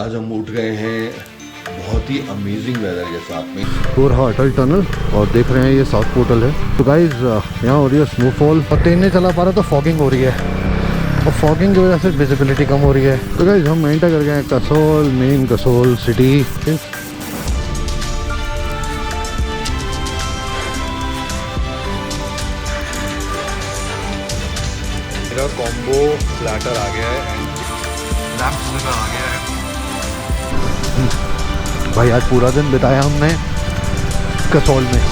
आज हम उठ गए हैं बहुत ही अमेजिंग वेदर के साथ में। पूरा अटल टनल और देख रहे हैं ये साउथ पोर्टल है। तो गाइज यहाँ हो रही है स्नोफॉल और ट्रेन नहीं चला पा रहा तो फॉगिंग हो रही है और फॉगिंग की वजह से विजिबिलिटी कम हो रही है। तो गाइज हम एंटर कर गए हैं कसोल, मेन कसोल सिटी। मेरा कॉम्बो प्लैटर आ गया है एंड लैम्प्स आ गया है। भाई आज पूरा दिन बिताया हमने कसोल में।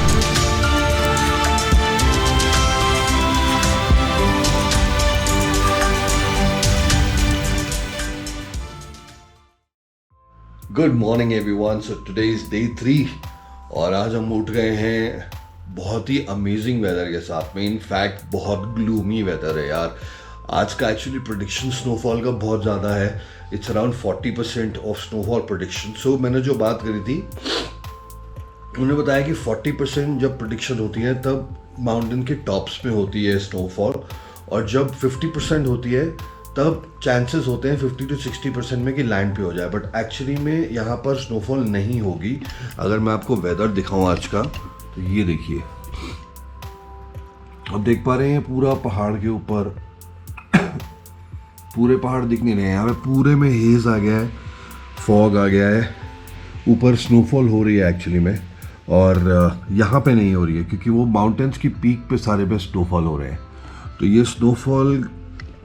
Good morning everyone. So today is day 3 और आज हम उठ गए हैं बहुत ही अमेजिंग वेदर के साथ में। इनफैक्ट बहुत ग्लूमी वेदर है यार। आज का एक्चुअली प्रेडिक्शन स्नोफॉल का बहुत ज़्यादा है। It's around 40% of snowfall prediction. So मैंने जो बात करी थी उन्होंने बताया कि 40% जब प्रेडिक्शन होती है तब माउंटेन के टॉप्स में होती है स्नोफॉल, और जब 50% होती है तब चांसेस होते हैं 50 to 60% में कि लैंड पे हो जाए। बट एक्चुअली में यहाँ पर स्नोफॉल नहीं होगी। अगर मैं आपको वेदर दिखाऊं आज का तो ये देखिए, अब देख पा रहे हैं पूरा पहाड़ के ऊपर पूरे पहाड़ दिख नहीं रहे हैं। यहाँ पे पूरे में हेज आ गया है, फॉग आ गया है, ऊपर स्नोफॉल हो रही है एक्चुअली में, और यहाँ पे नहीं हो रही है क्योंकि वो माउंटेन्स की पीक पे सारे पे स्नोफॉल हो रहे हैं। तो ये स्नोफॉल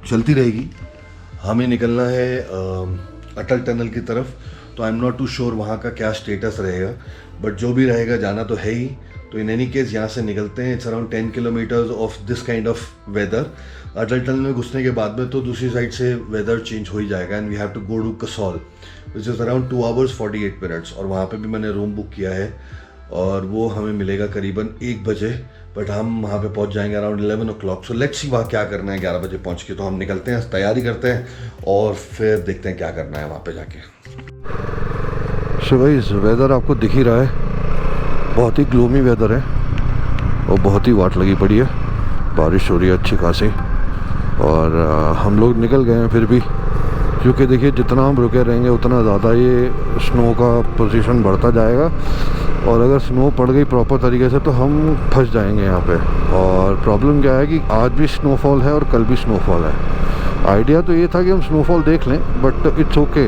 चलती रहेगी। हमें निकलना है अटल टनल की तरफ। तो I am not too sure वहाँ का क्या स्टेटस रहेगा, बट जो भी रहेगा जाना तो है ही। तो इन एनी केस यहाँ से निकलते हैं। It's around 10 kilometres of this kind of weather. Atal tunnel में घुसने के बाद में तो दूसरी साइड से वेदर चेंज हो ही जाएगा and we have to go to Kasol which is around 2 hours 48 minutes। और वहाँ पे भी मैंने रूम बुक किया है और वो हमें मिलेगा करीबन 1 बजे, बट हम वहाँ पे पहुँच जाएंगे around 11 o'clock। So let's see वहाँ क्या करना है। 11 बजे पहुँच के तो हम निकलते हैं, तैयारी करते हैं और फिर देखते हैं क्या करना है वहाँ पे जाके। सो गाइस वेदर आपको दिख ही रहा है, बहुत ही ग्लूमी वेदर है और बहुत ही वाट लगी पड़ी है। बारिश हो रही है अच्छी खासी और हम लोग निकल गए हैं फिर भी, क्योंकि देखिए जितना हम रुके रहेंगे उतना ज़्यादा ये स्नो का पोजीशन बढ़ता जाएगा और अगर स्नो पड़ गई प्रॉपर तरीके से तो हम फंस जाएंगे यहाँ पे। और प्रॉब्लम क्या है कि आज भी स्नोफॉल है और कल भी स्नोफॉल है। आइडिया तो ये था कि हम स्नोफॉल देख लें, बट इट्स ओके।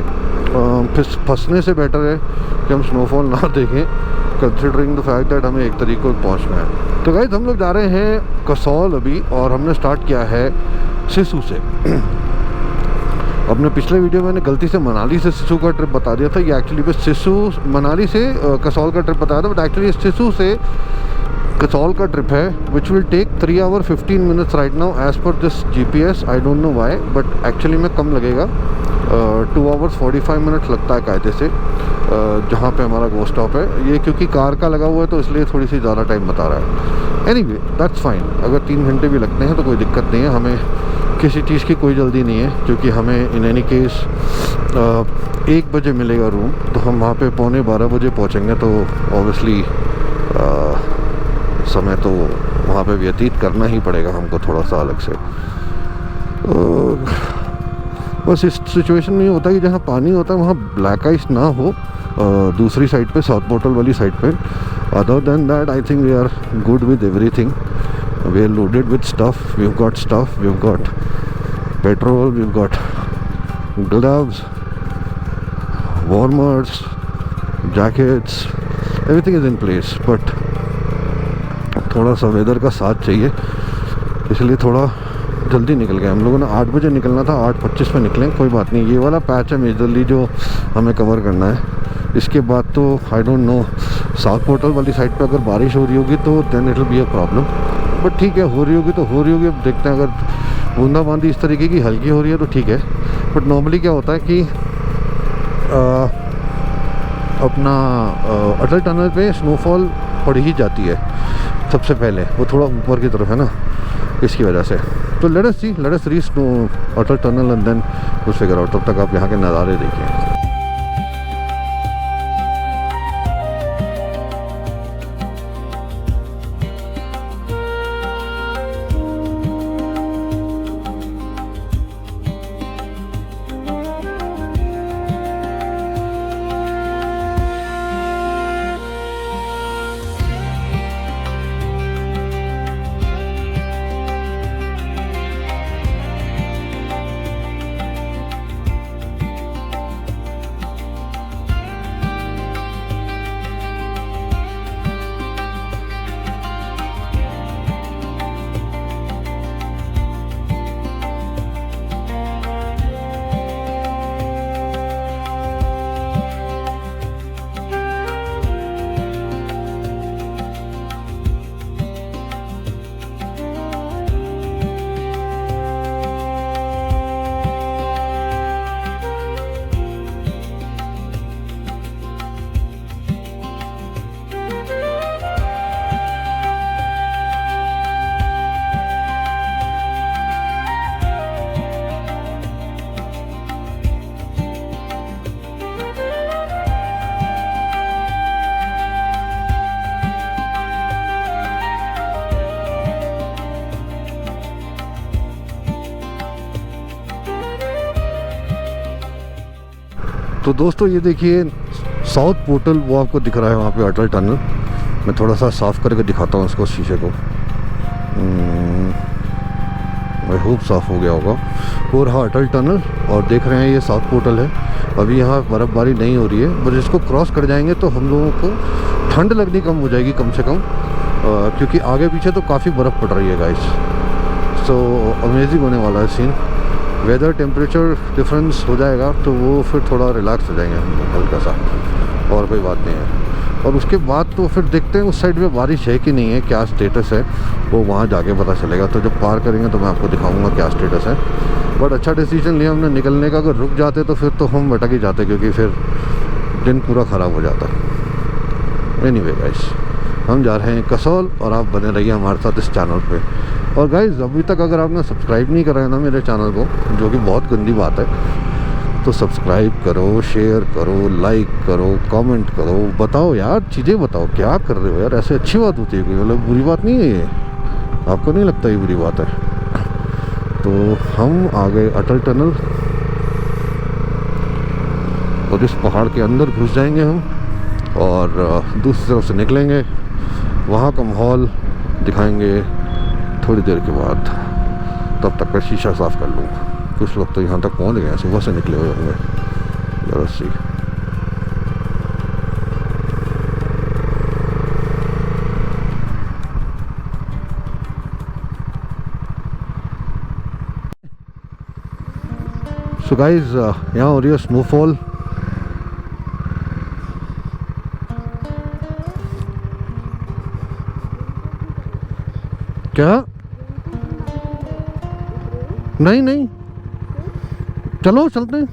फिर फंसने से बेटर है कि हम स्नोफॉल ना देखें, कंसिडरिंग द फैक्ट दैट हमें 1 तारीख को पहुँचना है। तो गाइस हम लोग जा रहे हैं कसौल अभी, और हमने स्टार्ट किया है सिसु से। अपने पिछले वीडियो में मैंने गलती से मनाली से सिसु का ट्रिप बता दिया था। ये एक्चुअली बस सिसु मनाली से कसौल का ट्रिप बताया था, बट एक्चुअली सिसु से कसौल का ट्रिप है which will take 3 hours 15 minutes right now as per this GPS। I don't know why, but actually में कम लगेगा। 2 hours 45 minutes लगता है कायदे से जहाँ पे हमारा गो स्टॉप है। ये क्योंकि कार का लगा हुआ है तो इसलिए थोड़ी सी ज़्यादा टाइम बता रहा है। Anyway that's fine. अगर 3 घंटे भी लगते हैं तो कोई दिक्कत नहीं है, हमें किसी चीज़ की कोई जल्दी नहीं है, क्योंकि हमें इन एनी केस 1 बजे मिलेगा रूम। तो हम वहाँ पे 11:15 बजे पहुँचेंगे, तो ऑब्वियसली समय तो वहाँ पे व्यतीत करना ही पड़ेगा हमको थोड़ा सा अलग से। बस इस सिचुएशन में ये होता है कि जहाँ पानी होता है वहाँ ब्लैक आइस ना हो, दूसरी साइड पे साउथ पोर्टल वाली साइड पे। Other than that I think we are good with everything. We are loaded with stuff, we have got stuff, we have got petrol, we have got gloves, warmers, jackets, everything is in place. But थोड़ा सा weather का साथ चाहिए, इसलिए थोड़ा जल्दी निकल गए। हम लोगों ने 8 बजे निकलना था, 8:25 में निकले। कोई बात नहीं, ये वाला पैच है मेजरली जो हमें कवर करना है। इसके बाद तो I don't know, south portal वाली साइड पे अगर बारिश हो रही होगी तो then it will be a problem. But ठीक है, हो रही होगी तो हो रही होगी। अब देखते हैं, अगर बूंदाबांदी इस तरीके की हल्की हो रही है तो ठीक है। बट नॉर्मली क्या होता है कि अपना अटल टनल पे स्नोफॉल पड़ ही जाती है सबसे पहले, वो थोड़ा ऊपर की तरफ है ना, इसकी वजह से। तो let us reach Atal tunnel and then will figure out. तब तक आप यहाँ के नज़ारे देखिए। तो दोस्तों ये देखिए साउथ पोर्टल वो आपको दिख रहा है वहाँ पे अटल टनल। मैं थोड़ा सा साफ़ करके दिखाता हूँ उसको शीशे को। आई होप साफ़ हो गया होगा। और हाँ अटल टनल, और देख रहे हैं ये साउथ पोर्टल है। अभी यहाँ बर्फ़बारी नहीं हो रही है, बस इसको क्रॉस कर जाएंगे तो हम लोगों को ठंड लगनी कम हो जाएगी कम से कम, क्योंकि आगे पीछे तो काफ़ी बर्फ़ पड़ रही है गाइस। सो अमेजिंग होने वाला है सीन। वेदर टेम्परेचर डिफरेंस हो जाएगा तो वो फिर थोड़ा रिलैक्स हो जाएंगे हम लोग हल्का सा, और कोई बात नहीं है। और उसके बाद तो फिर देखते हैं उस साइड में बारिश है कि नहीं है, क्या स्टेटस है वो वहाँ जाके पता चलेगा। तो जब पार करेंगे तो मैं आपको दिखाऊंगा क्या स्टेटस है। बट अच्छा डिसीजन लिया हमने निकलने का। अगर रुक जाते तो फिर तो हम भटक ही जाते, क्योंकि फिर दिन पूरा ख़राब हो जाता। एनीवे गाइस, हम जा रहे हैं कसौल और आप बने रहिए हमारे साथ इस चैनल पे। और गाइस अभी तक अगर आपने सब्सक्राइब नहीं करा है ना मेरे चैनल को, जो कि बहुत गंदी बात है, तो सब्सक्राइब करो, शेयर करो, लाइक करो, कमेंट करो। बताओ यार, चीज़ें बताओ, क्या कर रहे हो यार। ऐसे अच्छी बात होती है कोई, मतलब बुरी बात नहीं है ये? आपको नहीं लगता ये बुरी बात है? तो हम आ गए अटल टनल और इस पहाड़ के अंदर घुस जाएंगे हम, और दूसरी तरफ से निकलेंगे। वहाँ का माहौल दिखाएंगे थोड़ी देर के बाद। तब तक का शीशा साफ़ कर लूँ। कुछ लोग तो यहाँ तक पहुँच गए हैं, सुबह से निकले हुए होंगे। जरा सी सो गाइस यहाँ हो रही है स्नोफॉल। क्या? नहीं नहीं, चलो चलते हैं।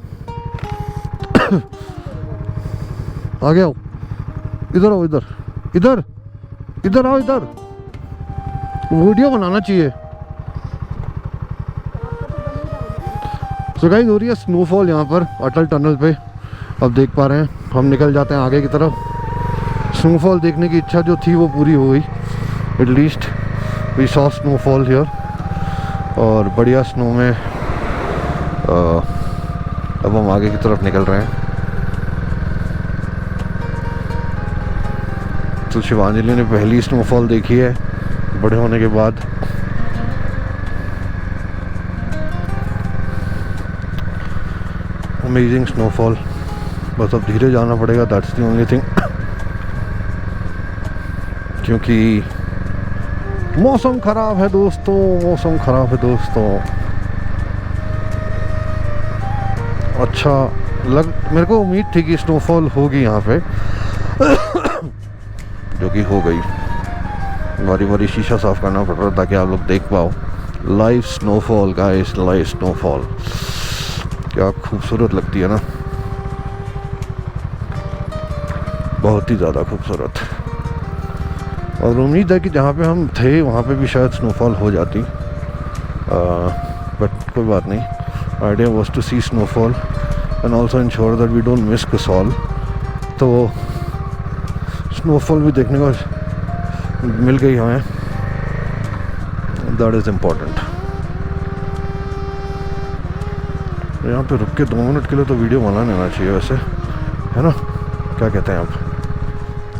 आगे आओ, इधर आओ, इधर इधर इधर आओ, इधर वीडियो बनाना चाहिए। सो गाइस हो रही है स्नोफॉल यहाँ पर अटल टनल पे। अब देख पा रहे हैं, हम निकल जाते हैं आगे की तरफ। स्नोफॉल देखने की इच्छा जो थी वो पूरी हो गई। At least we saw snowfall here, और बढ़िया स्नो में अब हम आगे की तरफ निकल रहे हैं। तो शिवांजलि ने पहली स्नोफॉल देखी है बड़े होने के बाद। Amazing snowfall. बस अब धीरे जाना पड़ेगा, दैट्स द ओनली थिंग, क्योंकि मौसम ख़राब है दोस्तों, मौसम ख़राब है दोस्तों। अच्छा मेरे को उम्मीद थी कि स्नोफॉल होगी यहाँ पे, जो कि हो गई। बारी बारी शीशा साफ़ करना पड़ रहा था ताकि आप लोग देख पाओ live snowfall guys, live snowfall. क्या खूबसूरत लगती है ना, बहुत ही ज़्यादा खूबसूरत। और उम्मीद है कि जहाँ पे हम थे वहाँ पे भी शायद स्नोफॉल हो जाती, बट कोई बात नहीं। Idea was to see snowfall and also ensure that we don't miss Kasol. तो स्नोफॉल भी देखने को मिल गई हमें, दैट इज़ इम्पोर्टेंट। यहाँ पे रुक के 2 मिनट के लिए तो वीडियो बना लेना चाहिए वैसे, है ना? क्या कहते हैं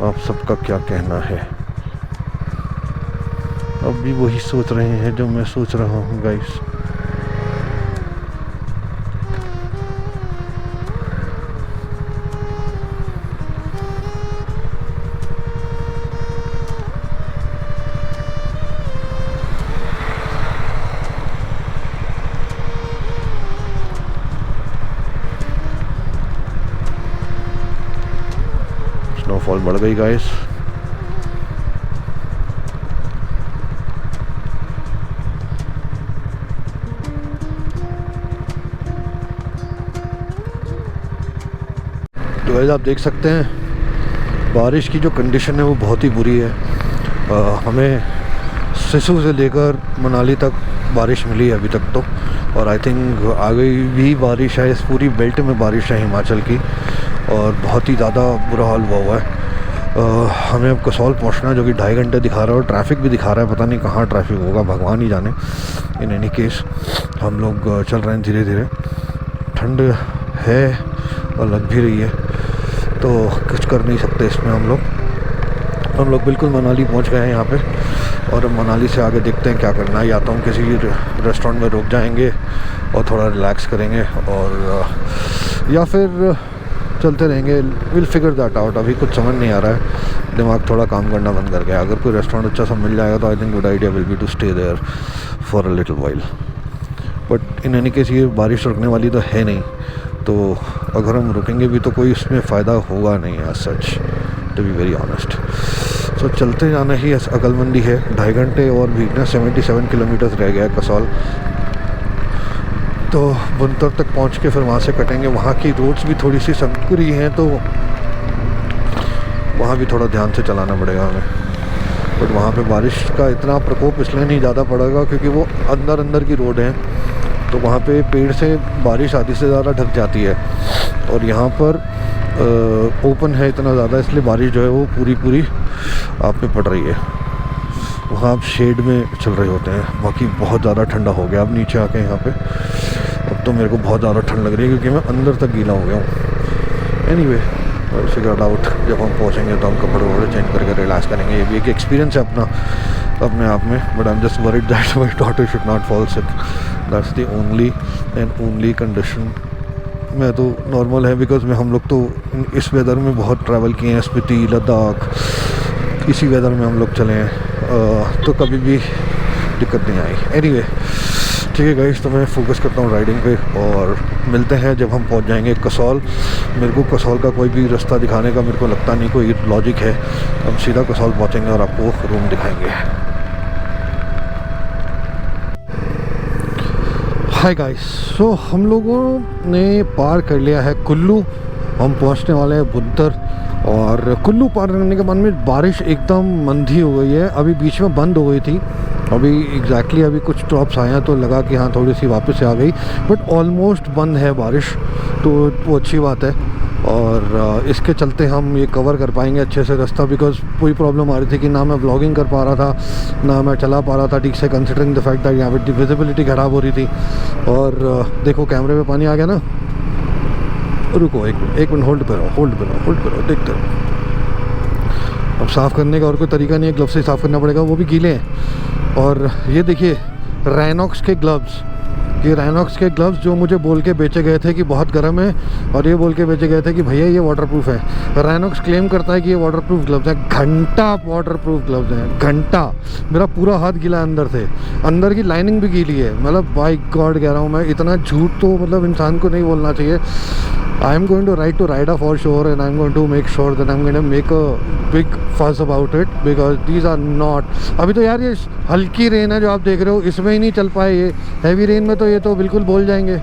आप सबका क्या कहना है? अब भी वही सोच रहे हैं जो मैं सोच रहा हूँ गाइस। स्नोफॉल बढ़ गई गाइस। तो गाइस आप देख सकते हैं बारिश की जो कंडीशन है वो बहुत ही बुरी है। हमें सिसु से लेकर मनाली तक बारिश मिली है अभी तक तो, और आई थिंक आगे भी बारिश है। इस पूरी बेल्ट में बारिश है हिमाचल की, और बहुत ही ज़्यादा बुरा हाल हुआ है। हमें अब कसौल पहुंचना है, जो कि 2.5 घंटे दिखा रहा है, और ट्रैफिक भी दिखा रहा है। पता नहीं कहाँ ट्रैफिक होगा, भगवान ही जाने। इन एनी केस हम लोग चल रहे हैं धीरे धीरे। ठंड है और लग भी रही है, तो कुछ कर नहीं सकते इसमें हम लोग बिल्कुल मनाली पहुंच गए हैं यहाँ पे। और अब मनाली से आगे देखते हैं क्या करना है। या तो हम किसी रेस्टोरेंट में रुक जाएंगे और थोड़ा रिलैक्स करेंगे, और या फिर चलते रहेंगे। Will figure that out. अभी कुछ समझ नहीं आ रहा है, दिमाग थोड़ा काम करना बंद कर गया। अगर कोई रेस्टोरेंट अच्छा सा मिल जाएगा तो I think good idea will be to stay there for a little while. But in any case ये बारिश रुकने वाली तो है नहीं, तो अगर हम रुकेंगे भी तो कोई इसमें फ़ायदा होगा नहीं as such, to be very honest. So चलते जाना ही अकलमंदी है। 2.5 घंटे और भीगना। 77 किलोमीटर्स रह गया है कसौल, तो बुनतर तक पहुंच के फिर वहाँ से कटेंगे। वहाँ की रोड्स भी थोड़ी सी संकरी हैं, तो वहाँ भी थोड़ा ध्यान से चलाना पड़ेगा हमें। बट वहाँ पे बारिश का इतना प्रकोप इसलिए नहीं ज़्यादा पड़ेगा क्योंकि वो अंदर की रोड है, तो वहाँ पे पेड़ से बारिश आधी से ज़्यादा ढक जाती है। और यहाँ पर ओपन है इतना ज़्यादा, इसलिए बारिश जो है वो पूरी आप पे पड़ रही है। वहाँ आप शेड में चल रहे होते हैं। बाकी बहुत ज़्यादा ठंडा हो गया अब नीचे आके यहाँ पे। अब तो मेरे को बहुत ज़्यादा ठंड लग रही है क्योंकि मैं अंदर तक गीला हो गया हूँ। एनीवे फिगर आउट, जब हम पहुँचेंगे तो हम कपड़े वपड़े चेंज करके रिलैक्स करेंगे। ये भी एक एक्सपीरियंस है अपने आप में। But I am just worried that my daughter should not fall sick. That's the only condition. मैं तो नॉर्मल है बिकॉज हम लोग तो इस वेदर में बहुत ट्रैवल किए हैं। स्पीति, लद्दाख, इसी वेदर में हम लोग चले हैं, तो कभी भी दिक्कत नहीं आई। एनीवे ठीक है गाइस, तो मैं फोकस करता हूँ राइडिंग पे, और मिलते हैं जब हम पहुँच जाएंगे कसौल। मेरे को कसौल का कोई भी रास्ता दिखाने का मेरे को लगता नहीं कोई लॉजिक है। हम सीधा कसौल पहुँचेंगे और आपको रूम दिखाएंगे। हाय गाइस, सो हम लोगों ने पार कर लिया है कुल्लू। हम पहुंचने वाले हैं बुनतर, और कुल्लू पार करने के बाद में बारिश एकदम मंदी हो गई है। अभी बीच में बंद हो गई थी, अभी एग्जैक्टली अभी कुछ ड्रॉप्स आए हैं तो लगा कि हाँ थोड़ी सी वापस से आ गई, बट ऑलमोस्ट बंद है बारिश, तो वो अच्छी बात है। और इसके चलते हम ये कवर कर पाएंगे अच्छे से रास्ता, बिकॉज कोई प्रॉब्लम आ रही थी कि ना मैं व्लॉगिंग कर पा रहा था ना मैं चला पा रहा था ठीक से, कंसिडरिंग द फैक्ट दैट यहाँ पे विजिबिलिटी ख़राब हो रही थी। और देखो कैमरे में पानी आ गया ना। रुको एक मिनट, होल्ड करो, देखते रहो। अब साफ़ करने का और कोई तरीका नहीं है, ग्लव्स से साफ़ करना पड़ेगा, वो भी गीले हैं। और ये देखिए राइनॉक्स के ग्लव्स, ये राइनॉक्स के ग्लव्स जो मुझे बोल के बेचे गए थे कि बहुत गर्म है, और ये बोल के बेचे गए थे कि भैया ये वाटरप्रूफ है। राइनॉक्स क्लेम करता है कि ये वाटरप्रूफ ग्लव्स हैं, घंटा वाटरप्रूफ ग्लव्स हैं, घंटा। मेरा पूरा हाथ गीला है अंदर से, अंदर की लाइनिंग भी गीली है। मतलब बाय गॉड कह रहा हूँ मैं, इतना झूठ तो मतलब इंसान को नहीं बोलना चाहिए। I am going to ride to Rida for sure, and I'm going to make sure that I'm going to make a big fuss about it, because these are not। अभी तो यार ये हल्की रेन है जो आप देख रहे हो, इसमें ही नहीं चल पाए। ये हैवी रेन में तो ये तो बिल्कुल बोल जाएंगे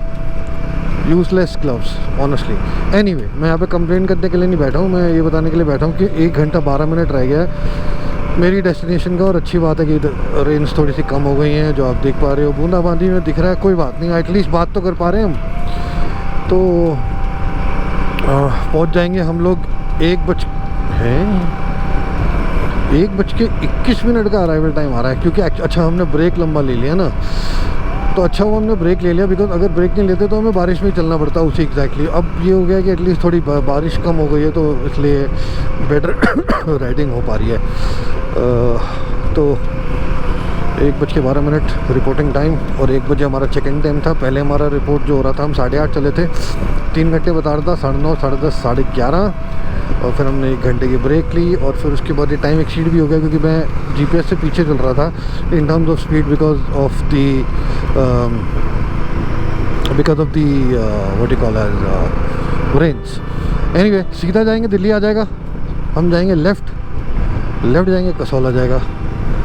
यूजलेस ग्लव्स ऑनेस्टली। एनीवे मैं यहाँ पे कंप्लेन करने के लिए नहीं बैठा हूँ, मैं ये बताने के लिए बैठा हूँ कि 1 घंटा 12 मिनट रह गया है मेरी डेस्टिनेशन का। और अच्छी बात है कि रेंज थोड़ी सी कम हो गई हैं, जो आप देख पा रहे हो बूंदाबांदी में दिख रहा है। कोई बात नहीं, एटलीस्ट बात तो कर पा रहे हैं हम। तो पहुंच जाएंगे हम लोग 1:21 का अराइवल टाइम आ रहा है, क्योंकि अच्छा हमने ब्रेक लंबा ले लिया ना, तो अच्छा वो हमने ब्रेक ले लिया, बिकॉज अगर ब्रेक नहीं लेते तो हमें बारिश में ही चलना पड़ता उसी एग्जैक्टली। अब ये हो गया कि एटलीस्ट थोड़ी बारिश कम हो गई है, तो इसलिए बेटर राइडिंग हो पा रही है। तो 1:12 रिपोर्टिंग टाइम, और 1 बजे हमारा चेक इन टाइम था। पहले हमारा रिपोर्ट जो हो रहा था हम 8:30 चले थे, 3 घंटे बता रहा था, 9:30, 10:30, 11:30, और फिर हमने 1 घंटे की ब्रेक ली। और फिर उसके बाद ये टाइम एक्सीड भी हो गया क्योंकि मैं GPS से पीछे चल रहा था in terms of speed, because of the what you call as range. Anyway सीधा जाएंगे, दिल्ली आ जाएगा, हम जाएंगे लेफ़्ट जाएंगे, कसौल आ जाएगा।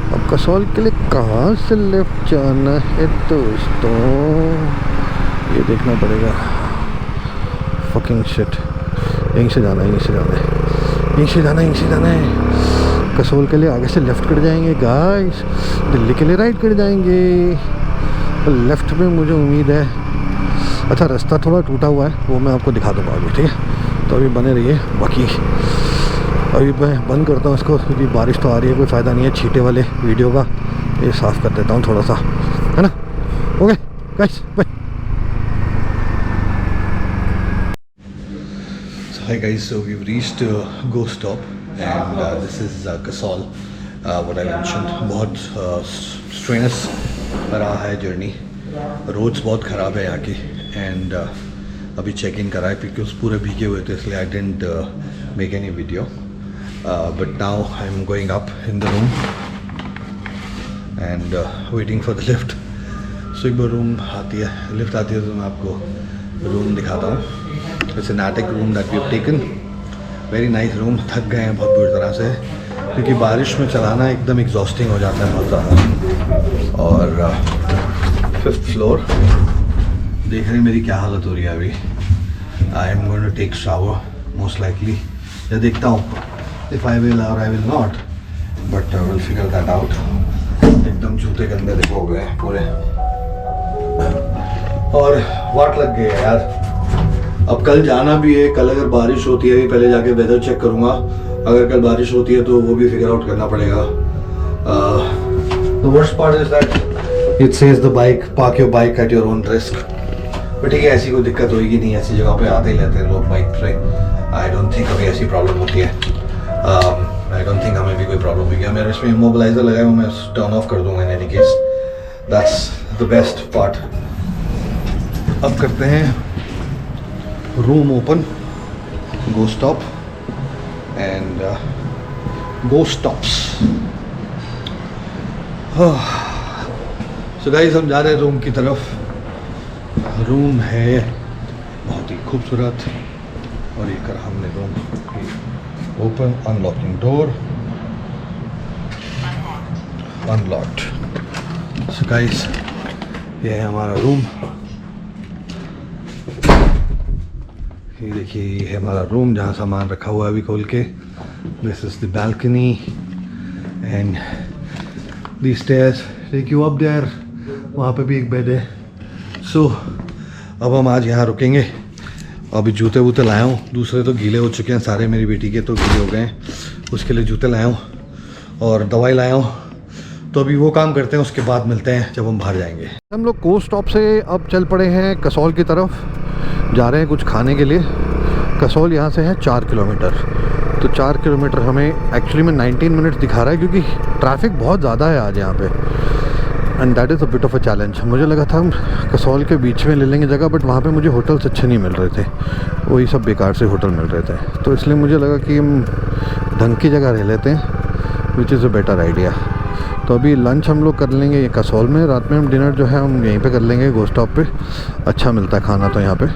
अब कसौल के लिए कहाँ से लेफ़्ट जाना है दोस्तों, ये देखना पड़ेगा। फकिंग शिट, यहीं से जाना है। कसौल के लिए आगे से लेफ़्ट कर जाएंगे गाइस, दिल्ली के लिए राइट कर जाएंगे। लेफ़्ट में मुझे उम्मीद है, अच्छा रास्ता थोड़ा टूटा हुआ है, वो मैं आपको दिखा दूँगा अभी, ठीक है। तो अभी बने रहिए। बाकी अभी मैं बंद करता हूँ इसको क्योंकि बारिश तो आ रही है, कोई फ़ायदा नहीं है छींटे वाले वीडियो का। ये साफ़ कर देता हूँ थोड़ा सा, है ना। Okay guys, bye. Hi guys, so we've reached Go Stop and this is Kasol, what I mentioned. बहुत strenuous रहा है जर्नी, रोड्स बहुत ख़राब है यहाँ की एंड अभी चेक इन करा है बिकॉज पूरे भीगे हुए थे इसलिए I didn't make any video but now I am going up in the room and waiting for the lift. So एक बार रूम आती है, लिफ्ट आती है तो मैं आपको रूम दिखाता हूँ. It's an attic room that we have taken. Very nice room. थक गए हैं बहुत बुरी तरह से क्योंकि बारिश में चलाना एकदम एग्जॉस्टिंग हो जाता है बहुत ज़्यादा. और 5th फ्लोर देख रहे हैं मेरी क्या हालत हो रही है अभी. I am going to take shower most likely, या देखता हूँ इफ़ आई विल और I will not, but will figure that out. एकदम जूते गंदे देखो हो गए हैं पूरे और वाट लग गई है यार. अब कल जाना भी है. कल अगर बारिश होती है, पहले जाके वेदर चेक करूँगा. अगर कल बारिश होती है तो वो भी फिगर आउट करना पड़ेगा. The worst part is that it says the bike park your bike at your own risk. But ठीक है, ऐसी कोई दिक्कत होगी नहीं. ऐसी जगह पे आते ही लेते हैं लोग बाइक पे. आई डोंट थिंक अभी ऐसी प्रॉब्लम होती है. आई डोंट थिंक हमें भी कोई प्रॉब्लम होगी. मेरे इसमें इमोबिलाइजर लगाया हुआ, मैं टर्न ऑफ कर दूंगा इन any case. That's the best part. अब करते हैं room open. Go stop and go stops. So guys हम जा रहे हैं रूम की तरफ. रूम है बहुत ही खूबसूरत और ये कर हमने room open. Unlocking door, unlocked. So guys ये है हमारा रूम. ये देखिए ये है हमारा रूम जहाँ सामान रखा हुआ है अभी खोल के. This is the balcony and the stairs take you up there. वहाँ पे भी एक बेड है. सो अब हम आज यहाँ रुकेंगे. अभी जूते वूते लाया हूँ. दूसरे तो गीले हो चुके हैं सारे, मेरी बेटी के तो गीले हो गए हैं. उसके लिए जूते लाया हूँ और दवाई लाया हूँ. तो अभी वो काम करते हैं, उसके बाद मिलते हैं जब हम बाहर जाएंगे. हम लोग गो स्टॉप से अब चल पड़े हैं कसौल की तरफ. जा रहे हैं कुछ खाने के लिए. कसौल यहाँ से है 4 किलोमीटर. तो 4 किलोमीटर हमें एक्चुअली में 19 मिनट्स दिखा रहा है क्योंकि ट्रैफिक बहुत ज़्यादा है आज यहाँ पे. And that is a bit of a challenge. मुझे लगा था हम कसौल के बीच में ले लेंगे जगह, बट वहाँ पे मुझे होटल्स अच्छे नहीं मिल रहे थे. वही सब बेकार से होटल मिल रहे थे. तो इसलिए मुझे लगा कि हम ढंग की जगह रह लेते हैं, which is a better idea. तो अभी लंच हम लोग कर लेंगे ये कसौल में. रात में हम डिनर जो है हम यहीं पे कर लेंगे गो स्टॉप पे. अच्छा मिलता है खाना तो यहाँ पे.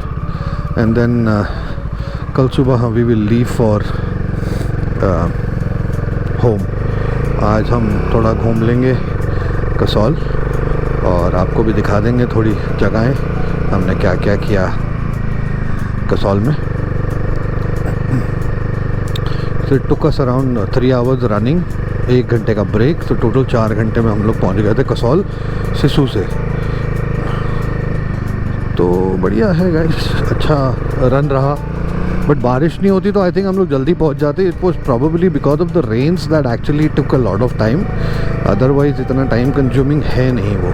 एंड देन कल सुबह we will leave for home. आज हम थोड़ा घूम लेंगे कसौल और आपको भी दिखा देंगे थोड़ी जगहें हमने क्या क्या किया कसौल में. So it took us around 3 hours running, 1 घंटे का ब्रेक. तो टोटल 4 घंटे में हम लोग पहुंच गए थे कसौल सिसु से. तो बढ़िया है गाइस, अच्छा रन रहा. बट बारिश नहीं होती तो आई थिंक हम लोग जल्दी पहुंच जाते. It was probably because of the rains that actually took a lot of time. Otherwise इतना टाइम कंज्यूमिंग है नहीं वो.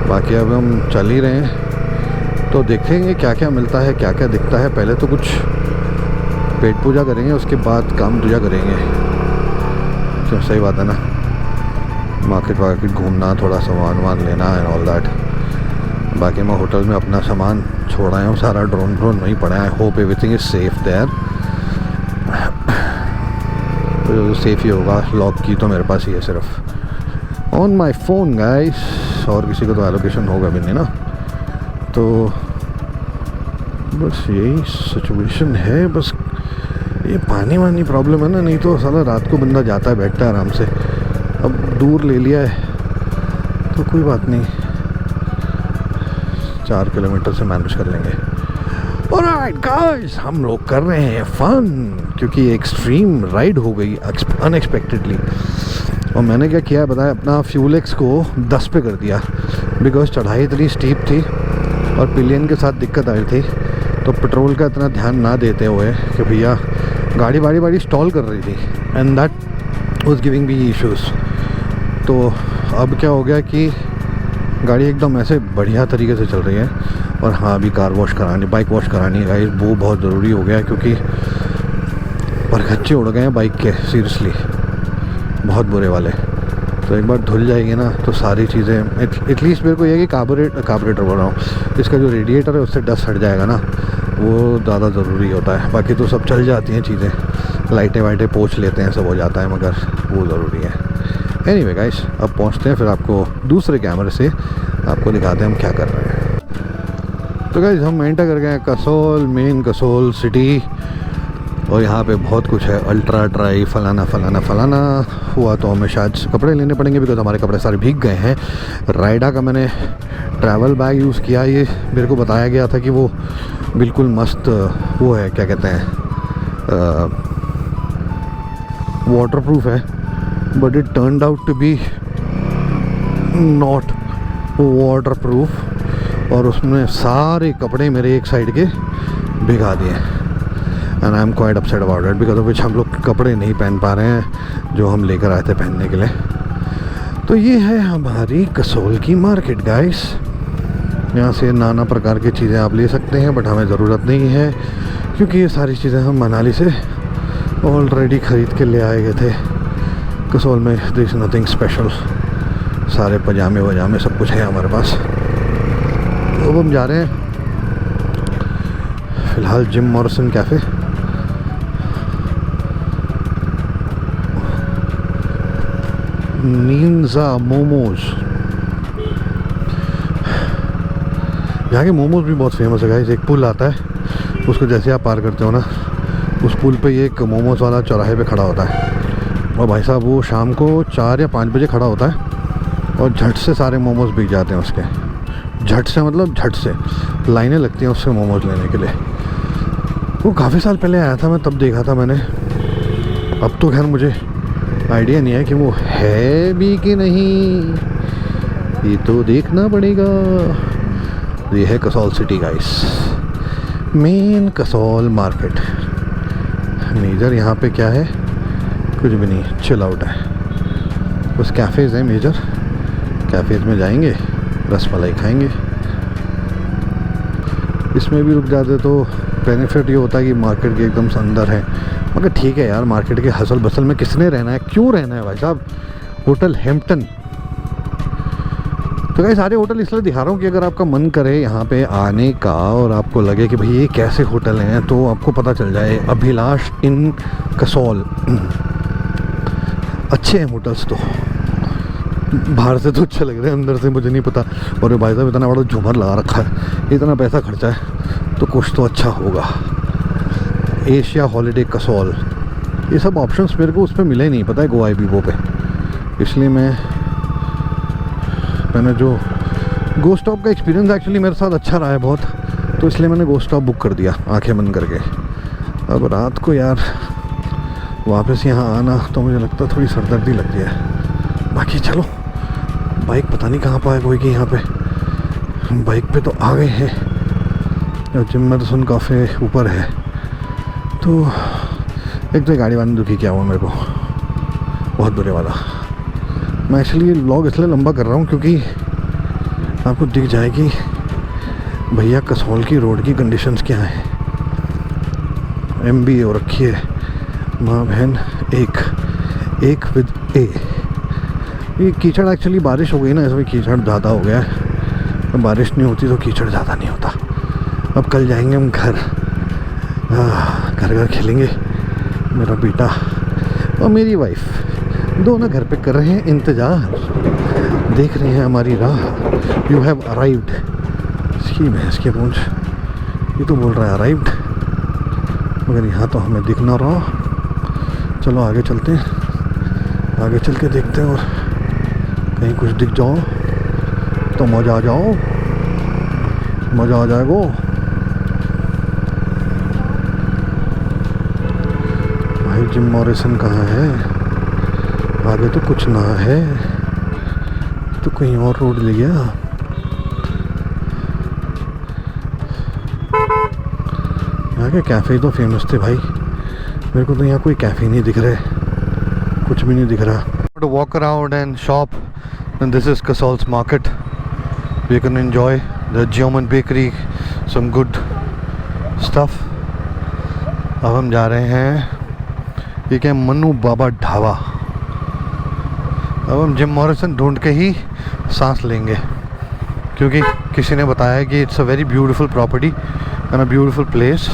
बाकी अब हम चल ही रहे हैं तो देखेंगे क्या क्या मिलता है, क्या क्या दिखता है. पहले तो कुछ पेट पूजा करेंगे, उसके बाद काम दूजा करेंगे. क्यों, सही बात है ना. मार्केट वार्केट घूमना, थोड़ा सामान वामान लेना एंड ऑल दैट. बाकी मैं होटल में अपना सामान छोड़ आया हूँ सारा. ड्रोन वहीं पड़ा है. I hope everything is safe there. तो सेफ ही होगा. लॉक की तो मेरे पास ही है सिर्फ ऑन माई फ़ोन गाइस. और किसी को तो एलोकेशन होगा भी नहीं ना. तो बस यही सिचुएशन है. बस ये पानी वानी प्रॉब्लम है ना, नहीं तो साला रात को बंदा जाता है बैठता है आराम से. अब दूर ले लिया है तो कोई बात नहीं, 4 किलोमीटर से मैनेज कर लेंगे. ऑलराइट गाइस, हम लोग कर रहे हैं फन क्योंकि एक्सट्रीम राइड हो गई अनएक्सपेक्टेडली. और मैंने क्या किया बताया, अपना फ्यूल एक्स को 10 पे कर दिया बिकॉज चढ़ाई इतनी स्टीप थी और पिलियन के साथ दिक्कत आई थी. तो पेट्रोल का इतना ध्यान ना देते हुए कि भैया गाड़ी बारी स्टॉल कर रही थी and that was giving me issues. तो अब क्या हो गया कि गाड़ी एकदम ऐसे बढ़िया तरीके से चल रही है. और हाँ अभी कार वॉश करानी, बाइक वॉश करानी है गाइस, वो बहुत ज़रूरी हो गया है क्योंकि परखच्चे उड़ गए हैं बाइक के, सीरियसली बहुत बुरे वाले। तो एक बार धुल जाएगी ना तो सारी चीज़ें, एटलीस्ट मेरे को ये है कि कार्बोरेटर बोल रहा हूँ, इसका जो रेडिएटर है उससे डस्ट हट जाएगा ना, वो ज़्यादा ज़रूरी होता है। बाकी तो सब चल जाती हैं चीज़ें, लाइटें वाइटें पोंछ लेते हैं, सब हो जाता है, मगर वो ज़रूरी है। एनीवे गाइस, अब पहुँचते हैं, फिर आपको दूसरे कैमरे से आपको दिखाते हैं हम क्या कर रहे हैं। तो गाइस हम एंटर कर गए हैं कसोल, मेन कसोल सिटी, और यहाँ पे बहुत कुछ है, अल्ट्रा ड्राई फलाना फलाना फलाना। हुआ तो हमें शायद कपड़े लेने पड़ेंगे बिकॉज हमारे कपड़े सारे भीग गए हैं। राइडा का मैंने ट्रैवल बैग यूज़ किया, ये मेरे को बताया गया था कि वो बिल्कुल मस्त वो है, क्या कहते हैं, वाटर प्रूफ है, but it turned out to be not water proof, और उसमें सारे कपड़े मेरे एक साइड के भिगा दिए। And I am quite upset about it, because of which हम लोग कपड़े नहीं पहन पा रहे हैं जो हम लेकर आए थे पहनने के लिए। तो ये है हमारी कसोल की मार्केट गाइस। यहाँ से नाना प्रकार की चीज़ें आप ले सकते हैं, बट हमें ज़रूरत नहीं है क्योंकि ये सारी चीज़ें हम मनाली से ऑलरेडी ख़रीद के ले आए गए थे। कसोल में देयर इज़ नथिंग स्पेशल, सारे पजामे वजामे सब कुछ है हमारे पास। तो अब हम जा रहे हैं फ़िलहाल gym Morrison cafe. Ninja momos, यहाँ के मोमोज भी बहुत फेमस है गाइस। एक पुल आता है, उसको जैसे आप पार करते हो ना, उस पुल पे ये एक मोमोज वाला चौराहे पे खड़ा होता है, और भाई साहब वो शाम को 4 या 5 बजे खड़ा होता है, और झट से सारे मोमोज बिक जाते हैं उसके। झट से मतलब झट से लाइनें लगती हैं उससे मोमोज लेने के लिए। वो काफ़ी साल पहले आया था मैं, तब देखा था मैंने, अब तो खैर मुझे आइडिया नहीं है कि वो है भी कि नहीं, ये तो देखना पड़ेगा। ये है Kasol city guys, main Kasol market. Major यहाँ पे क्या है, कुछ भी नहीं, चिल आउट है। बस कैफ़ेज़ हैं मेजर, कैफ़ेज़ में जाएंगे, रसमलाई खाएंगे। इसमें भी रुक जाते तो बेनिफिट ये होता है कि मार्केट के एकदम अंदर है। मगर ठीक है यार, मार्केट के हसल बसल में किसने रहना है, क्यों रहना है भाई साहब। होटल हैम्पटन, तो कई सारे होटल इसलिए दिखा रहा हूँ कि अगर आपका मन करे यहाँ पे आने का और आपको लगे कि भाई ये कैसे होटल हैं, तो आपको पता चल जाए। अभिलाष इन कसौल, अच्छे हैं होटल्स, तो बाहर से तो अच्छे लग रहे हैं, अंदर से मुझे नहीं पता। और भाई साहब इतना बड़ा झूमर लगा रखा है, इतना पैसा खर्चा है तो कुछ तो अच्छा होगा। एशिया हॉलीडे कसौल, ये सब ऑप्शंस मेरे को उस पर मिले नहीं, पता है, गोवा वीवो पे। इसलिए मैंने जो गो स्टॉप का एक्सपीरियंस एक्चुअली मेरे साथ अच्छा रहा है बहुत, तो इसलिए मैंने गो स्टॉप बुक कर दिया आंखें बंद करके। अब रात को यार वापस यहाँ आना तो मुझे लगता है थोड़ी सरदर्दी लगती है। बाकी चलो, बाइक पता नहीं कहाँ पाए कोई कि यहाँ पे, बाइक पे तो आ गए हैं। जिम मॉरिसन काफ़ी ऊपर है, तो एक तो गाड़ी वाले ने दुखी किया हुआ मेरे को, बहुत बुरे वाला। मैं एक्चुअली ये व्लॉग इसलिए लंबा कर रहा हूँ क्योंकि आपको दिख जाए कि भैया कसौल की रोड की कंडीशंस क्या हैं। MB हो रखी है, माँ बहन एक विद ए। ये कीचड़, एक्चुअली बारिश हो गई ना, इसमें कीचड़ ज़्यादा हो गया है। बारिश नहीं होती तो कीचड़ ज़्यादा नहीं होता। अब कल जाएंगे हम घर, घर खेलेंगे। मेरा बेटा और मेरी वाइफ दोनों घर पे कर रहे हैं इंतज़ार, देख रहे हैं हमारी राह। यू हैव अराइव्ड, इसकी भैंस की पूंछ, ये तो बोल रहा है अराइव्ड, मगर यहाँ तो हमें दिख ना रहा। चलो आगे चलते हैं, आगे चल के देखते हैं, और कहीं कुछ दिख जाओ तो मज़ा आ जाओ, मज़ा आ जाएगा। भाई जिम मॉरिसन कहाँ है, आगे तो कुछ ना है, तो कहीं और रोड ले गया। यहाँ के कैफ़े तो फेमस थे भाई, मेरे को तो यहाँ कोई कैफ़े नहीं दिख रहे, कुछ भी नहीं दिख रहा। To walk around and shop, and this is Kasol's market. We can enjoy the German bakery, some good stuff. अब हम जा रहे हैं, ये क्या, मन्नू बाबा ढाबा। अब हम जिम मॉरिसन ढूंढ के ही सांस लेंगे, क्योंकि किसी ने बताया कि it's a very beautiful property and a beautiful place.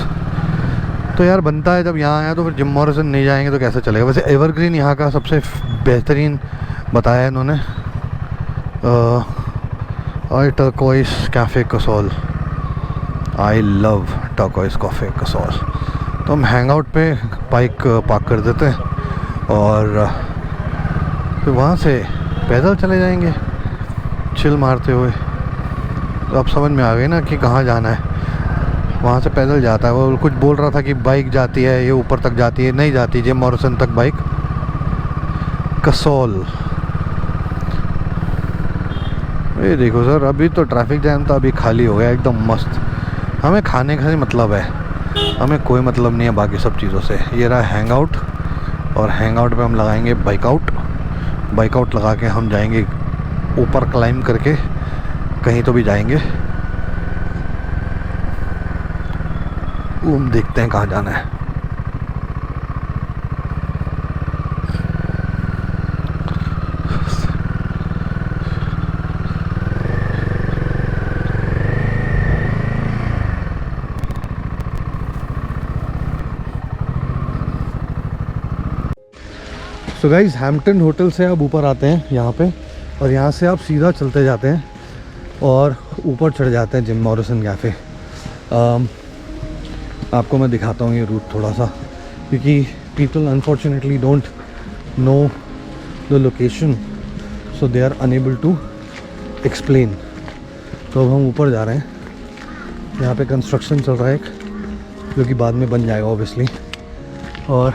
तो यार बनता है, जब यहाँ आया तो फिर जिम मॉरिसन नहीं जाएंगे तो कैसे चलेगा। वैसे एवरग्रीन यहाँ का सबसे बेहतरीन बताया इन्होंने, I Turquoise Cafe Kasol. I love Turquoise Cafe Kasol. तो हम हैंग आउट पे बाइक पार्क कर देते हैं और फिर वहाँ से पैदल चले जाएंगे चिल मारते हुए। तो अब समझ में आ गई ना कि कहाँ जाना है। वहाँ से पैदल जाता है, वो कुछ बोल रहा था कि बाइक जाती है, ये ऊपर तक जाती है, नहीं जाती जिम मॉरिसन तक बाइक। कसौल, ये देखो सर, अभी तो ट्रैफिक जैम था, अभी खाली हो गया एकदम मस्त। हमें खाने का ही मतलब है, हमें कोई मतलब नहीं है बाकी सब चीज़ों से। ये रहा हैंग आउट, और हैंग आउट पे हम लगाएंगे बाइक आउट। बाइक आउट लगा के हम जाएंगे ऊपर, क्लाइंब करके कहीं तो भी जाएंगे। हम देखते हैं कहाँ जाना है। तो गाइस, हैम्पटन होटल से आप ऊपर आते हैं यहाँ पे, और यहाँ से आप सीधा चलते जाते हैं और ऊपर चढ़ जाते हैं जिम मॉरिसन कैफ़े। आपको मैं दिखाता हूँ ये रूट थोड़ा सा, क्योंकि people unfortunately don't know the location, so they are unable to explain. तो अब हम ऊपर जा रहे हैं। यहाँ पे कंस्ट्रक्शन चल रहा है एक, जो कि बाद में बन जाएगा ऑब्वियसली। और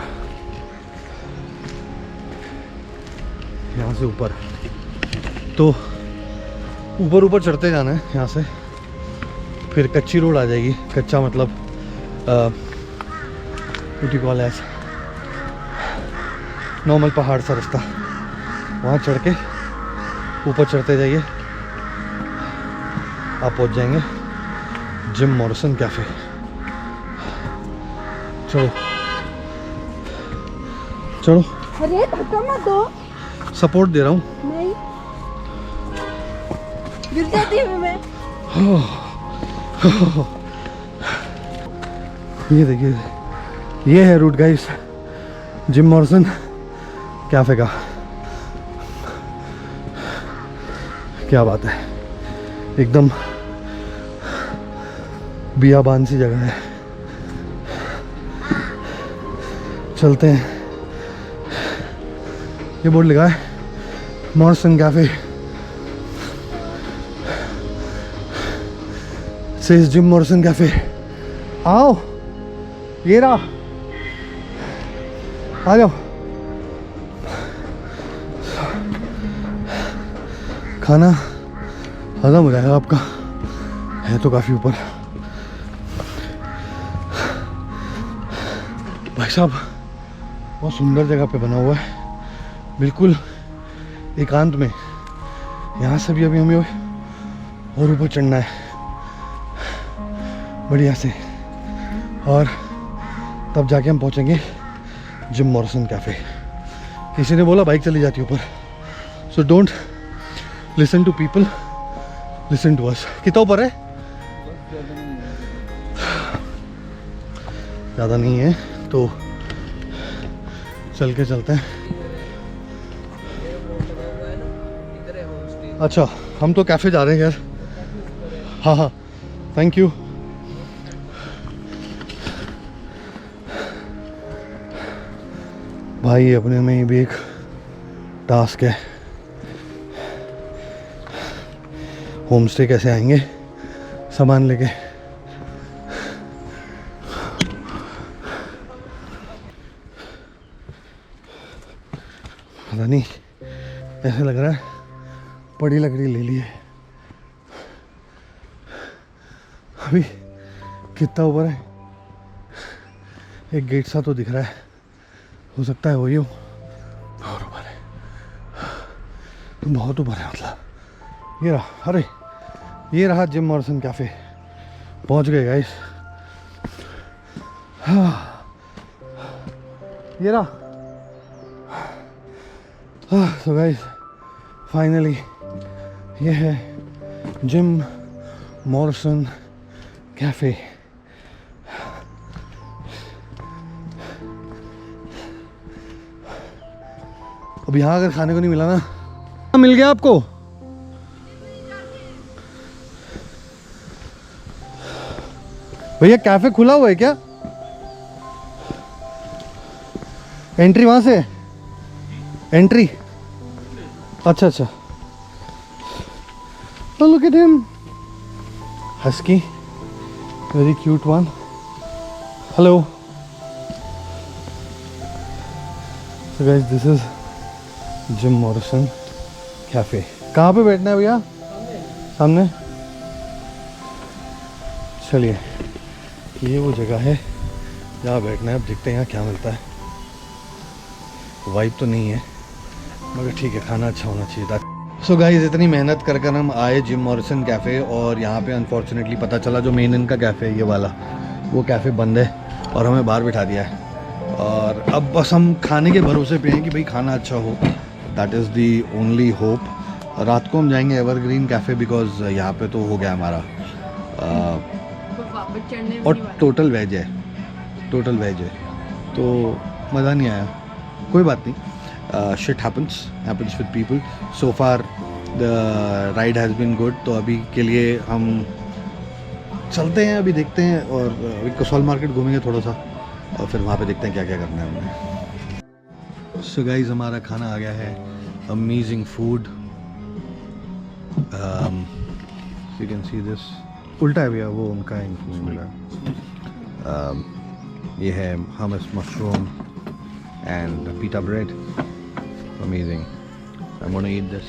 यहाँ से ऊपर, तो ऊपर चढ़ते जाना है यहाँ से। फिर कच्ची रोड आ जाएगी, कच्चा मतलब what you call as normal पहाड़ सा रास्ता। वहाँ चढ़ के ऊपर चढ़ते जाइए, आप पहुँच जाएंगे जिम मॉरिसन कैफ़े। चलो चलो, अरे धक्का मत दो, सपोर्ट दे रहा हूँ। नहीं गिर जाती हूँ मैं। ये देखिए, ये है route guys Jim Morrison cafe का। क्या बात है, एकदम बियाबान सी जगह है। चलते हैं। ये बोर्ड लगा है Morrison cafe, says gym Morrison cafe. आओ, ये रहा, आ जाओ। खाना हजम हो जाएगा आपका, है तो काफ़ी ऊपर। भाई साहब, बहुत सुंदर जगह पे बना हुआ है, बिल्कुल एकांत में। यहाँ से भी अभी हमें और ऊपर चढ़ना है बढ़िया से, और तब जाके हम पहुँचेंगे जिम मॉरिसन कैफ़े। किसी ने बोला बाइक चली जाती है ऊपर, so don't listen to people, listen to us. कितना ऊपर है? ज़्यादा नहीं है, तो चल के चलते हैं। अच्छा, हम तो कैफ़े जा रहे हैं यार। हाँ हाँ, थैंक यू। भाई अपने में ही भी एक टास्क है। होम स्टे कैसे आएंगे सामान लेके। पता नहीं, ऐसे लग रहा है बड़ी लकड़ी ले ली है। अभी कितना ऊपर है? एक गेट सा तो दिख रहा है, हो सकता है वही हो। और ऊपर है, बहुत ऊपर है मतलब। ये रहा। अरे ये रहा जिम मॉरिसन कैफ़े, पहुंच गए गाइस। ये रहा। सो गाइस फाइनली ये है जिम मॉरिसन कैफ़े। अब यहाँ अगर खाने को नहीं मिला ना, मिल गया आपको? भैया कैफे खुला हुआ है क्या? एंट्री वहां से? एंट्री? अच्छा अच्छा। तो look at him, husky, very cute one. Hello. So guys this is Jim Morrison cafe. कहाँ पे बैठना है भैया? सामने। चलिए ये वो जगह है जहाँ बैठना है। अब देखते हैं यहाँ क्या मिलता है। वाइब तो नहीं है मगर ठीक है, खाना अच्छा होना चाहिए था। सो गाइस इतनी मेहनत कर कर हम आए जिम मॉरिसन कैफ़े और यहाँ पे अनफॉर्चुनेटली पता चला जो मेन इनका कैफ़े है ये वाला, वो कैफ़े बंद है और हमें बाहर बिठा दिया है। और अब बस हम खाने के भरोसे पे हैं कि भाई खाना अच्छा हो, that is the only hope. रात को हम जाएंगे एवरग्रीन कैफ़े बिकॉज यहाँ पे तो हो गया हमारा और टोटल वेज है, टोटल वेज है तो मज़ा नहीं आया। कोई बात नहीं, shit happens with people. So far the ride has been good. तो अभी के लिए हम चलते हैं, अभी देखते हैं और अभी कसौल मार्केट घूमेंगे थोड़ा सा और फिर वहाँ पे देखते हैं क्या क्या करना है हमें। सो गाइस हमारा खाना आ गया है, amazing food. You can see this, उल्टा है भैया, वो उनका मिला। ये है hummus mushroom and pita bread, amazing. I am gonna eat this.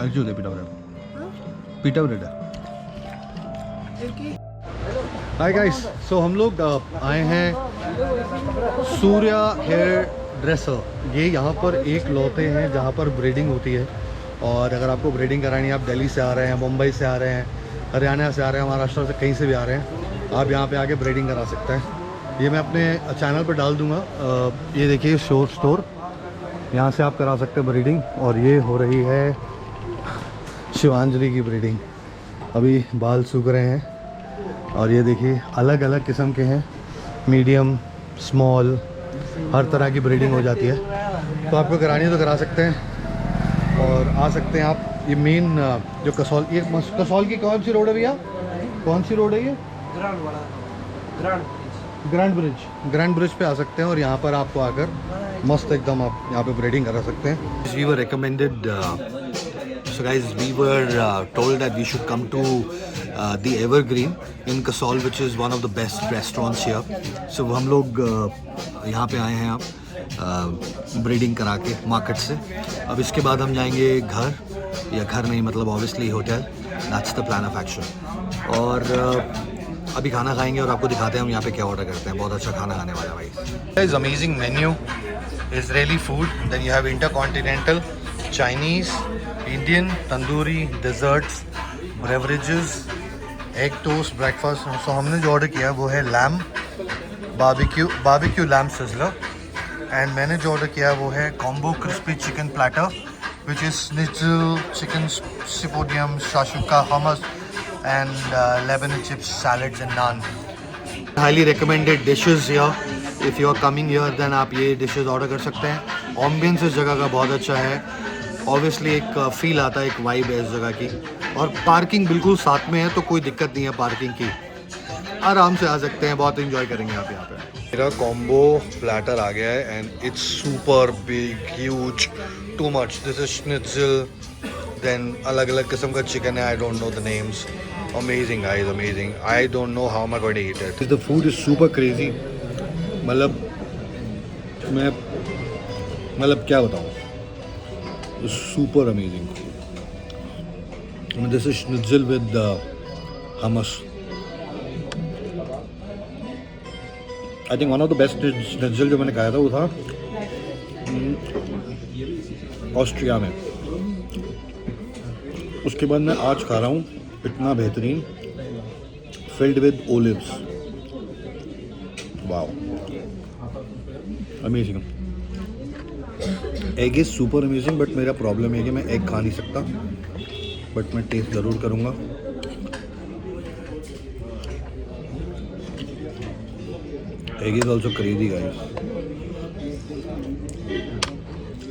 जो पीटा ब्रेड, पीटा ब्रेड है। हाय गाइस, सो हम लोग आए हैं सूर्या हेयर ड्रेसर। ये यहाँ पर एक लौते हैं जहाँ पर ब्रीडिंग होती है और अगर आपको ब्रीडिंग करानी है, आप दिल्ली से आ रहे हैं, मुंबई से आ रहे हैं, हरियाणा से आ रहे हैं, महाराष्ट्र से कहीं से भी आ रहे हैं, आप यहाँ पे आके ब्रीडिंग करा सकते हैं। ये मैं अपने चैनल पर डाल दूँगा। ये देखिए शोर स्टोर, यहाँ से आप करा सकते हैं ब्रीडिंग। और ये हो रही है शिवांजलि की ब्रीडिंग। अभी बाल सूख रहे हैं और ये देखिए अलग अलग किस्म के हैं, मीडियम, स्मॉल, हर तरह की ब्रीडिंग हो जाती है। तो आपको करानी है तो करा सकते हैं और आ सकते हैं आप। ये मेन जो कसौल, ये कसौल की कौन सी रोड है भैया? कौन सी रोड है ये? ग्रैंड ब्रिज पे आ सकते हैं और यहाँ पर आपको आकर मस्त एकदम आप यहाँ पे ब्रीडिंग करा सकते हैं। We were recommended, so guys we were told that we should come to the Evergreen in Kasol, which is one of the best restaurants here. So हम लोग यहाँ पे आए हैं आप ब्रीडिंग करा के मार्केट से। अब इसके बाद हम जाएंगे घर, या घर नहीं मतलब obviously hotel. That's the plan of action. और अभी खाना खाएंगे और आपको दिखाते हैं हम यहाँ पे क्या ऑर्डर करते हैं। बहुत अच्छा खाना खाने वाला है भाई। Is amazing menu, Israeli food, then you have intercontinental, Chinese, Indian, tandoori, desserts, beverages, egg toast, breakfast. So हमने जो ऑर्डर किया वो है lamb barbecue lamb sizzler. And मैंने जो ऑर्डर किया वो है combo crispy chicken platter which is schnitzel, chicken सिपोडियम, shakshuka, hummus and Lebanon chips, salads and naan. Highly recommended dishes here. If you are coming here then आप ये dishes order कर सकते हैं। एम्बियंस इस जगह का बहुत अच्छा है, ऑब्वियसली एक फील आता है, एक वाइब है इस जगह की। और पार्किंग बिल्कुल साथ में है तो कोई दिक्कत नहीं है पार्किंग की, आराम से आ सकते हैं, बहुत एंजॉय करेंगे आप यहाँ पे। मेरा कॉम्बो प्लेटर आ गया है and it's super big, huge, too much. This is schnitzel, then अलग अलग किस्म का चिकन है, I don't know the names. Amazing guys, amazing. I don't know how am I going to eat it. The food is super crazy, मतलब मैं क्या बताऊँ, super amazing. This is schnitzel with hummus. I think one of the best schnitzel जो मैंने खाया था वो था ऑस्ट्रिया में। उसके बाद मैं आज खा रहा हूँ इतना बेहतरीन, filled with olives. Wow, amazing. Egg is super amazing, but मेरा प्रॉब्लम है कि मैं एग खा नहीं सकता, बट मैं टेस्ट ज़रूर करूँगा। Egg is also crazy guys,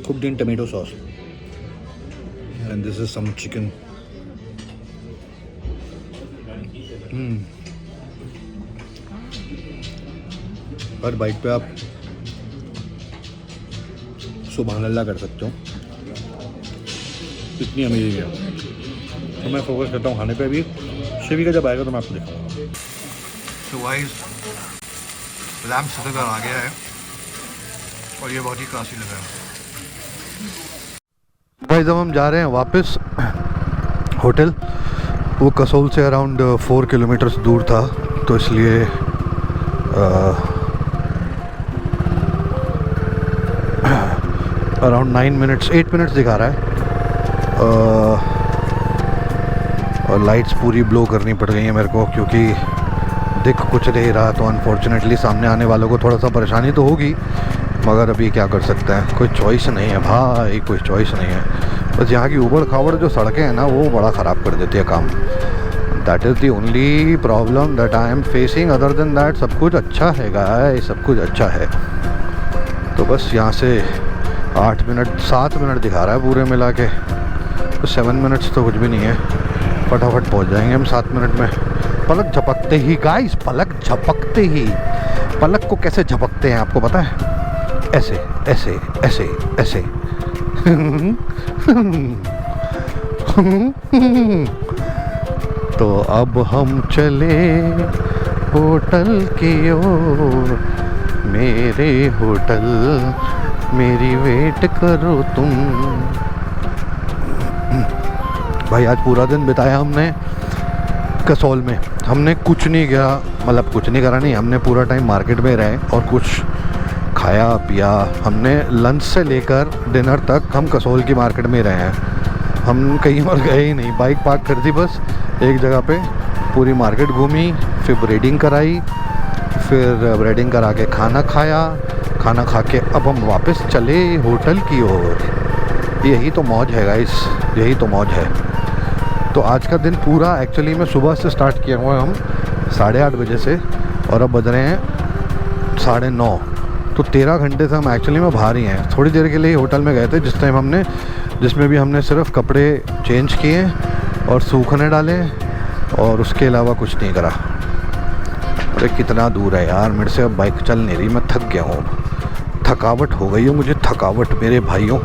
cooked in tomato sauce, and this is some chicken. हर बाइट पे आप सुभान अल्लाह कर सकते हो, इतनी अमेजिंग है। तो मैं फोकस करता हूँ खाने पे। अभी शिवी का जब आएगा तो मैं आपको दिखाऊंगा। तो वाइस लैम्प सफेद आ गया है और ये बहुत ही क्लासी लग रहा है। भाई जब हम जा रहे हैं वापस होटल, वो कसोल से अराउंड 4 किलोमीटर्स दूर था, तो इसलिए अराउंड 8 मिनट्स दिखा रहा है। और लाइट्स पूरी ब्लो करनी पड़ गई है मेरे को, क्योंकि दिख कुछ नहीं रहा। तो अनफॉर्चुनेटली सामने आने वालों को थोड़ा सा परेशानी तो होगी, मगर अभी क्या कर सकते हैं, कोई चॉइस नहीं है भाई, कोई चॉइस नहीं है। बस यहाँ की ऊबड़ खाबड़ जो सड़कें हैं ना, वो बड़ा ख़राब कर देती है काम। That is the only problem that I am facing. Other than that सब कुछ अच्छा है गाइस, सब कुछ अच्छा है। तो बस यहाँ से 7 मिनट दिखा रहा है पूरे मिला के, तो 7 मिनट्स तो कुछ भी नहीं है, फटाफट पहुँच जाएंगे हम 7 मिनट में। पलक झपकते ही गाइस, पलक झपकते ही। पलक को कैसे झपकते हैं आपको पता है? ऐसे ऐसे ऐसे ऐसे। तो अब हम चले होटल की ओर, मेरे होटल मेरी वेट करो तुम। भाई आज पूरा दिन बिताया हमने कसौल में। हमने कुछ नहीं किया, मतलब कुछ नहीं करा नहीं, हमने पूरा टाइम मार्केट में रहे और कुछ खाया पिया। हमने लंच से लेकर डिनर तक हम कसौल की मार्केट में रहे हैं, हम कहीं और गए ही नहीं। बाइक पार्क कर दी बस एक जगह पे, पूरी मार्केट घूमी, फिर ब्रेडिंग कराई, फिर ब्रेडिंग करा के खाना खाया, खाना खा के अब हम वापस चले होटल की ओर। यही तो मौज है गाइस, यही तो मौज है। तो आज का दिन पूरा एक्चुअली में सुबह से स्टार्ट किया हुआ है हम 8:30 बजे से, और अब बज रहे हैं 9:30। तो 13 घंटे से हम एक्चुअली में बाहर ही हैं। थोड़ी देर के लिए होटल में गए थे जिस टाइम हमने, जिसमें भी हमने सिर्फ कपड़े चेंज किए और सूखने डाले, और उसके अलावा कुछ नहीं करा। अरे कितना दूर है यार, मेरे से अब बाइक चल नहीं रही, मैं थक गया हूँ। थकावट हो गई है मुझे, थकावट मेरे भाइयों।